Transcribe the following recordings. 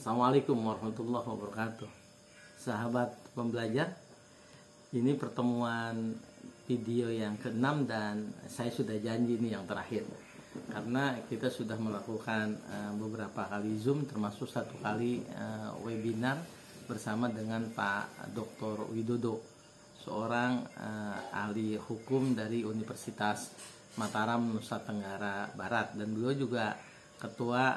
Assalamualaikum warahmatullahi wabarakatuh. Sahabat pembelajar, ini pertemuan video yang ke-6 dan saya sudah janji ini yang terakhir. Karena kita sudah melakukan beberapa kali Zoom, termasuk satu kali webinar bersama dengan Pak Dr. Widodo, seorang ahli hukum dari Universitas Mataram, Nusa Tenggara Barat, dan beliau juga Ketua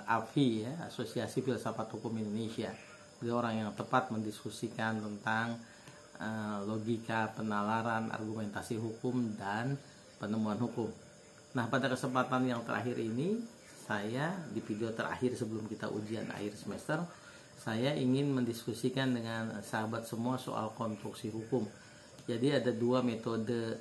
AFI, ya, Asosiasi Filsafat Hukum Indonesia. Beliau orang yang tepat mendiskusikan tentang logika, penalaran, argumentasi hukum, dan penemuan hukum. Nah, pada kesempatan yang terakhir ini, saya di video terakhir sebelum kita ujian akhir semester, saya ingin mendiskusikan dengan sahabat semua soal konstruksi hukum. Jadi ada dua metode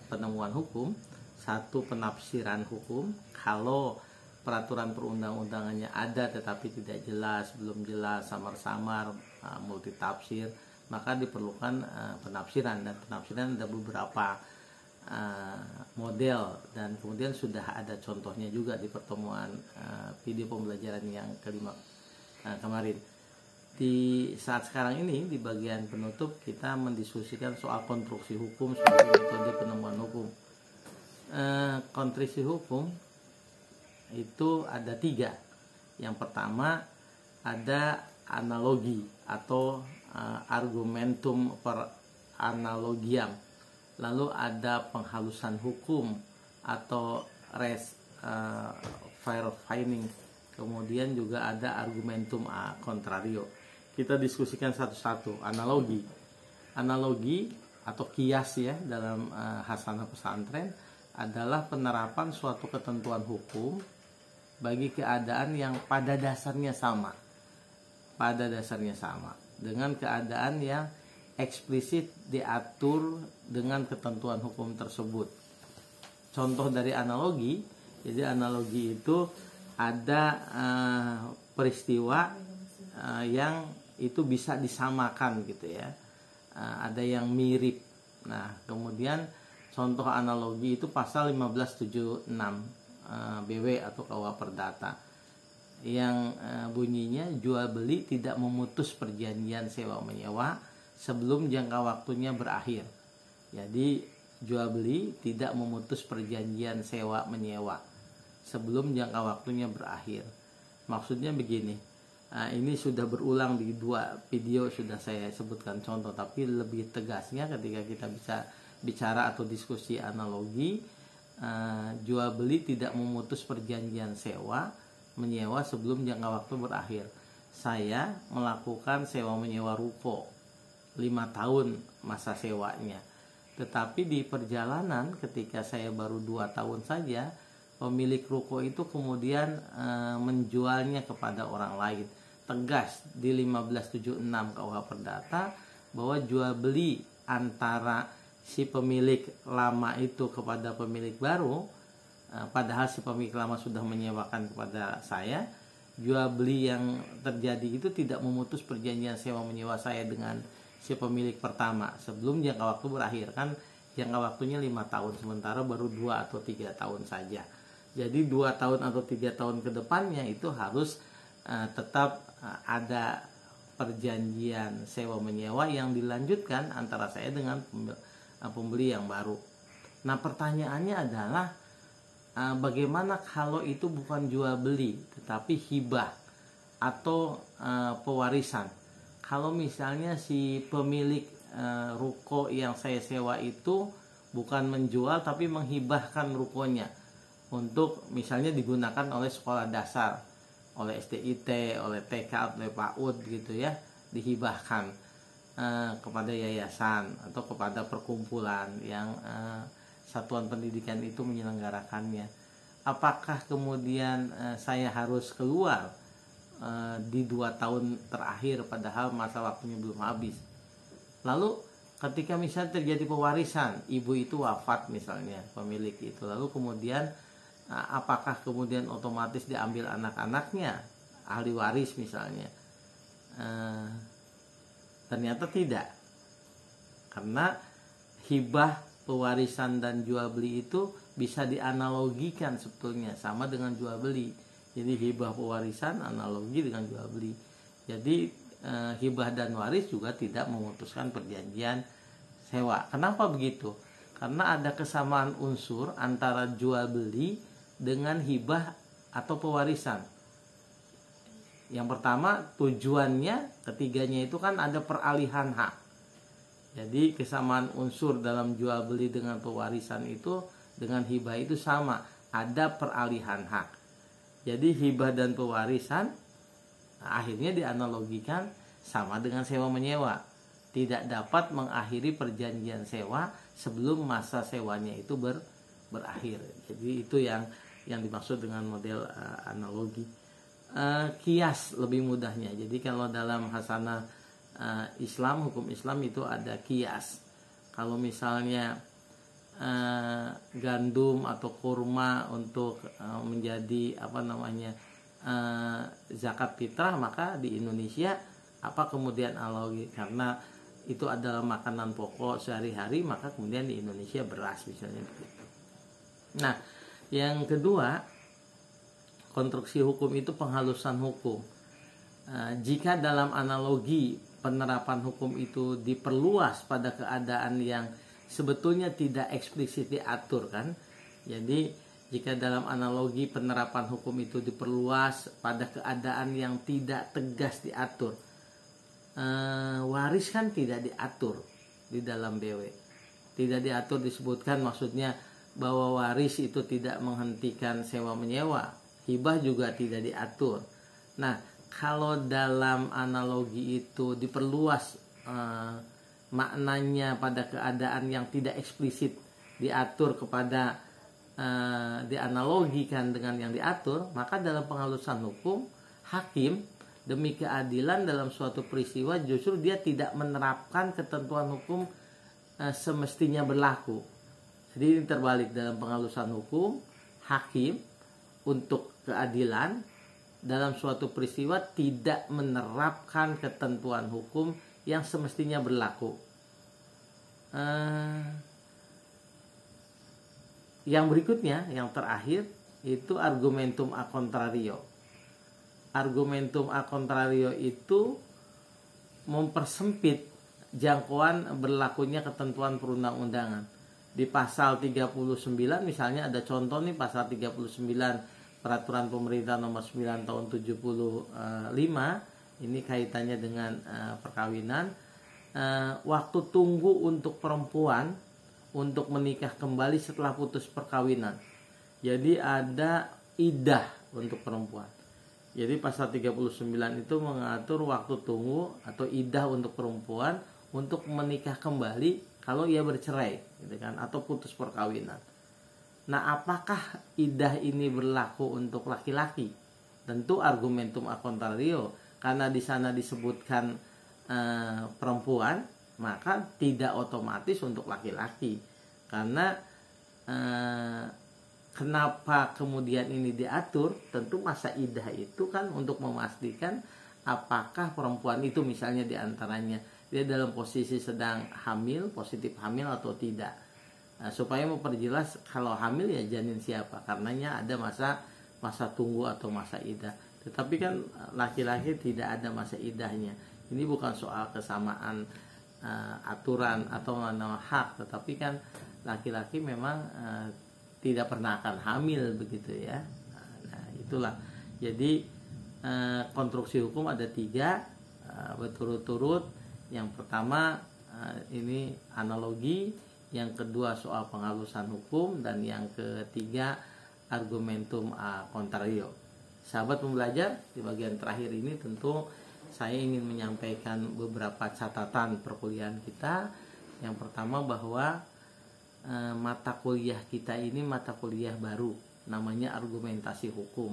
penemuan hukum. Satu, penafsiran hukum. Kalau peraturan perundang-undangannya ada tetapi tidak jelas, belum jelas, samar-samar, multitafsir, maka diperlukan penafsiran. Dan penafsiran ada beberapa model, dan kemudian sudah ada contohnya juga di pertemuan video pembelajaran yang kelima kemarin. Di saat sekarang ini, di bagian penutup, kita mendiskusikan soal konstruksi hukum sebagai metode penemuan hukum. Konstruksi hukum itu ada tiga. Yang pertama ada analogi atau argumentum per analogiam. Lalu ada penghalusan hukum atau res verifying. Kemudian juga ada argumentum a contrario. Kita diskusikan satu-satu. Analogi atau kias, ya, dalam hasanah pesantren adalah penerapan suatu ketentuan hukum bagi keadaan yang pada dasarnya sama dengan keadaan yang eksplisit diatur dengan ketentuan hukum tersebut. Contoh dari analogi, jadi analogi itu ada peristiwa yang itu bisa disamakan gitu, ya, ada yang mirip. Nah, kemudian contoh analogi itu pasal 1576 BW atau KUH Perdata yang bunyinya jual beli tidak memutus perjanjian sewa menyewa sebelum jangka waktunya berakhir. Jadi jual beli tidak memutus perjanjian sewa menyewa sebelum jangka waktunya berakhir. Maksudnya begini, ini sudah berulang di dua video, sudah saya sebutkan contoh, tapi lebih tegasnya ketika kita bisa bicara atau diskusi analogi, jual beli tidak memutus perjanjian sewa menyewa sebelum jangka waktu berakhir. Saya melakukan sewa menyewa ruko 5 tahun masa sewanya, tetapi di perjalanan ketika saya baru 2 tahun saja, pemilik ruko itu kemudian menjualnya kepada orang lain. Tegas di 1576 KUH Perdata bahwa jual beli antara si pemilik lama itu kepada pemilik baru, padahal si pemilik lama sudah menyewakan kepada saya, jual beli yang terjadi itu tidak memutus perjanjian sewa menyewa saya dengan si pemilik pertama sebelum jangka waktu berakhir. Kan jangka waktunya 5 tahun, sementara baru 2 atau 3 tahun saja. Jadi 2 tahun atau 3 tahun ke depannya itu harus tetap ada perjanjian sewa menyewa yang dilanjutkan antara saya dengan pembeli yang baru. Nah, pertanyaannya adalah bagaimana kalau itu bukan jual beli tetapi hibah atau pewarisan? Kalau misalnya si pemilik ruko yang saya sewa itu bukan menjual tapi menghibahkan rukonya untuk misalnya digunakan oleh sekolah dasar, oleh SDIT, oleh TK, oleh PAUD gitu, ya, dihibahkan kepada yayasan atau kepada perkumpulan yang satuan pendidikan itu menyelenggarakannya. Apakah kemudian saya harus keluar di 2 tahun terakhir padahal masa waktunya belum habis? Lalu ketika misalnya terjadi pewarisan, ibu itu wafat misalnya, pemilik itu, lalu kemudian apakah kemudian otomatis diambil anak-anaknya, ahli waris misalnya? Ternyata tidak, karena hibah, pewarisan, dan jual beli itu bisa dianalogikan sebetulnya sama dengan jual beli. Jadi hibah pewarisan analogi dengan jual beli. Jadi hibah dan waris juga tidak memutuskan perjanjian sewa. Kenapa begitu? Karena ada kesamaan unsur antara jual beli dengan hibah atau pewarisan. Yang pertama, tujuannya ketiganya itu kan ada peralihan hak. Jadi kesamaan unsur dalam jual beli dengan pewarisan itu dengan hibah itu sama, ada peralihan hak. Jadi hibah dan pewarisan akhirnya dianalogikan sama dengan sewa menyewa. Tidak dapat mengakhiri perjanjian sewa sebelum masa sewanya itu berakhir. Jadi itu yang dimaksud dengan model analogi. Kias lebih mudahnya. Jadi kalau dalam hasanah Islam, hukum Islam itu ada kias. Kalau misalnya gandum atau kurma untuk menjadi zakat fitrah, maka di Indonesia apa kemudian analogi karena itu adalah makanan pokok sehari-hari, maka kemudian di Indonesia beras misalnya begitu. Nah, yang kedua, konstruksi hukum itu penghalusan hukum. Jika dalam analogi penerapan hukum itu diperluas pada keadaan yang sebetulnya tidak eksplisit diatur kan. Jadi jika dalam analogi penerapan hukum itu diperluas pada keadaan yang tidak tegas diatur, waris kan tidak diatur di dalam BW. Tidak diatur disebutkan maksudnya bahwa waris itu tidak menghentikan sewa menyewa. Hibah juga tidak diatur. Nah, kalau dalam analogi itu diperluas maknanya pada keadaan yang tidak eksplisit diatur kepada dianalogikan dengan yang diatur, maka dalam penghalusan hukum, hakim demi keadilan dalam suatu peristiwa justru dia tidak menerapkan ketentuan hukum semestinya berlaku. Jadi ini terbalik, dalam penghalusan hukum, hakim untuk keadilan dalam suatu peristiwa tidak menerapkan ketentuan hukum yang semestinya berlaku. Yang berikutnya, yang terakhir, itu argumentum a contrario. Argumentum a contrario itu mempersempit jangkauan berlakunya ketentuan perundang-undangan. Di pasal 39 misalnya ada contoh nih, pasal 39 Peraturan Pemerintah Nomor 9 Tahun 75, ini kaitannya dengan perkawinan. Waktu tunggu untuk perempuan untuk menikah kembali setelah putus perkawinan. Jadi ada iddah untuk perempuan. Jadi pasal 39 itu mengatur waktu tunggu atau iddah untuk perempuan untuk menikah kembali kalau ia bercerai, gitu kan, atau putus perkawinan. Nah, apakah iddah ini berlaku untuk laki-laki? Tentu argumentum a contrario, karena di sana disebutkan perempuan, maka tidak otomatis untuk laki-laki. Karena kenapa kemudian ini diatur? Tentu masa iddah itu kan untuk memastikan apakah perempuan itu misalnya diantaranya dia dalam posisi sedang hamil, positif hamil atau tidak. Supaya memperjelas kalau hamil ya janin siapa, karenanya ada masa tunggu atau masa iddah. Tetapi kan laki-laki tidak ada masa iddahnya. Ini bukan soal kesamaan aturan atau hak, tetapi kan laki-laki memang tidak pernah akan hamil begitu ya. Nah, itulah. Jadi konstruksi hukum ada 3 berturut-turut. Yang pertama ini analogi, yang kedua soal penghalusan hukum, dan yang ketiga argumentum a contrario. Sahabat pembelajar, di bagian terakhir ini tentu saya ingin menyampaikan beberapa catatan perkuliahan kita. Yang pertama bahwa mata kuliah kita ini mata kuliah baru, namanya argumentasi hukum.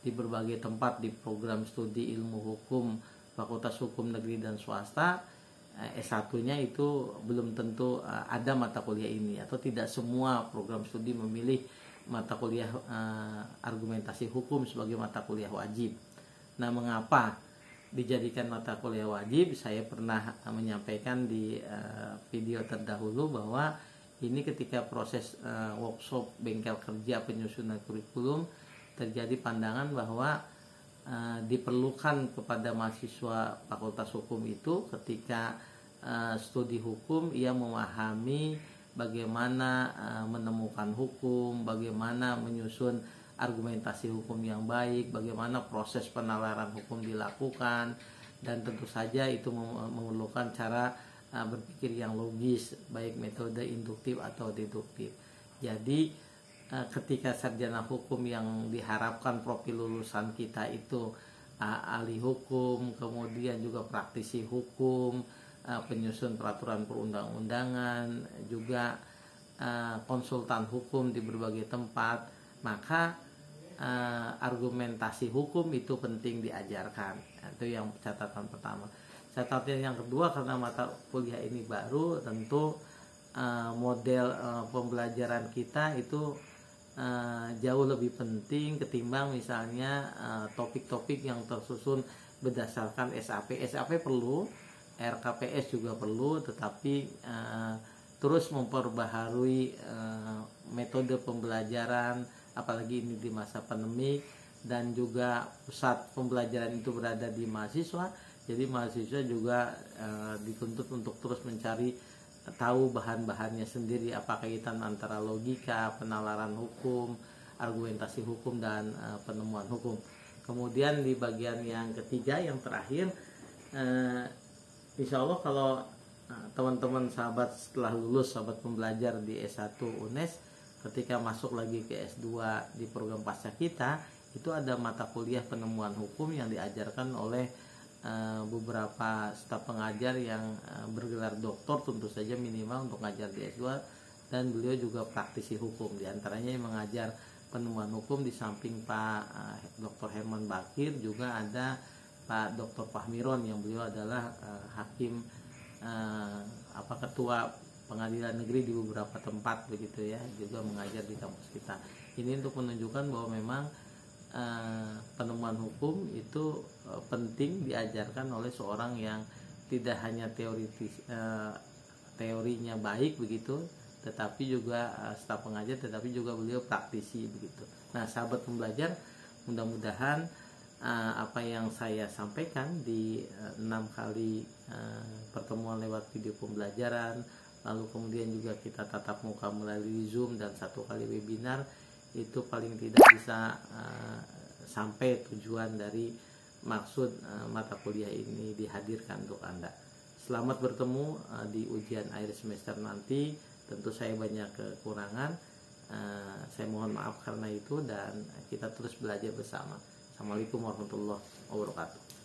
Di berbagai tempat di program studi ilmu hukum Fakultas Hukum Negeri dan Swasta, S1-nya itu belum tentu ada mata kuliah ini, atau tidak semua program studi memilih mata kuliah argumentasi hukum sebagai mata kuliah wajib. Nah, mengapa dijadikan mata kuliah wajib? Saya pernah menyampaikan di video terdahulu bahwa ini ketika proses workshop bengkel kerja penyusunan kurikulum, terjadi pandangan bahwa diperlukan kepada mahasiswa Fakultas Hukum itu ketika studi hukum ia memahami bagaimana menemukan hukum, bagaimana menyusun argumentasi hukum yang baik, bagaimana proses penalaran hukum dilakukan, dan tentu saja itu memerlukan cara berpikir yang logis, baik metode induktif atau deduktif. Jadi ketika sarjana hukum yang diharapkan profil lulusan kita itu ahli hukum, kemudian juga praktisi hukum, penyusun peraturan perundang-undangan, juga konsultan hukum di berbagai tempat, maka argumentasi hukum itu penting diajarkan. Itu yang catatan pertama. Catatan yang kedua, karena mata kuliah ini baru, tentu model pembelajaran kita itu jauh lebih penting ketimbang misalnya topik-topik yang tersusun berdasarkan SAP. SAP perlu, RKPS juga perlu, tetapi terus memperbaharui metode pembelajaran, apalagi ini di masa pandemi, dan juga pusat pembelajaran itu berada di mahasiswa. Jadi mahasiswa juga dituntut untuk terus mencari tahu bahan-bahannya sendiri, apa kaitan antara logika, penalaran hukum, argumentasi hukum, dan penemuan hukum. Kemudian di bagian yang ketiga, yang terakhir, insya Allah kalau teman-teman sahabat setelah lulus, sahabat pembelajar di S1 UNES, ketika masuk lagi ke S2 di program pasca kita, itu ada mata kuliah penemuan hukum yang diajarkan oleh beberapa staf pengajar yang bergelar doktor, tentu saja minimal untuk ngajar di S2, dan beliau juga praktisi hukum. Di antaranya yang mengajar penemuan hukum di samping Pak Dr. Herman Bakir, juga ada Pak Dr. Fahmiron yang beliau adalah hakim ketua pengadilan negeri di beberapa tempat begitu ya, juga mengajar di kampus kita. Ini untuk menunjukkan bahwa memang penemuan hukum itu penting diajarkan oleh seorang yang tidak hanya teorinya baik begitu, tetapi juga staf pengajar, tetapi juga beliau praktisi begitu. Nah, sahabat pembelajar, mudah-mudahan apa yang saya sampaikan di 6 kali pertemuan lewat video pembelajaran, lalu kemudian juga kita tatap muka melalui Zoom, dan 1 kali webinar, itu paling tidak bisa sampai tujuan dari maksud mata kuliah ini dihadirkan untuk Anda. Selamat bertemu di ujian akhir semester nanti. Tentu saya banyak kekurangan, saya mohon maaf karena itu, dan kita terus belajar bersama. Assalamualaikum warahmatullahi wabarakatuh.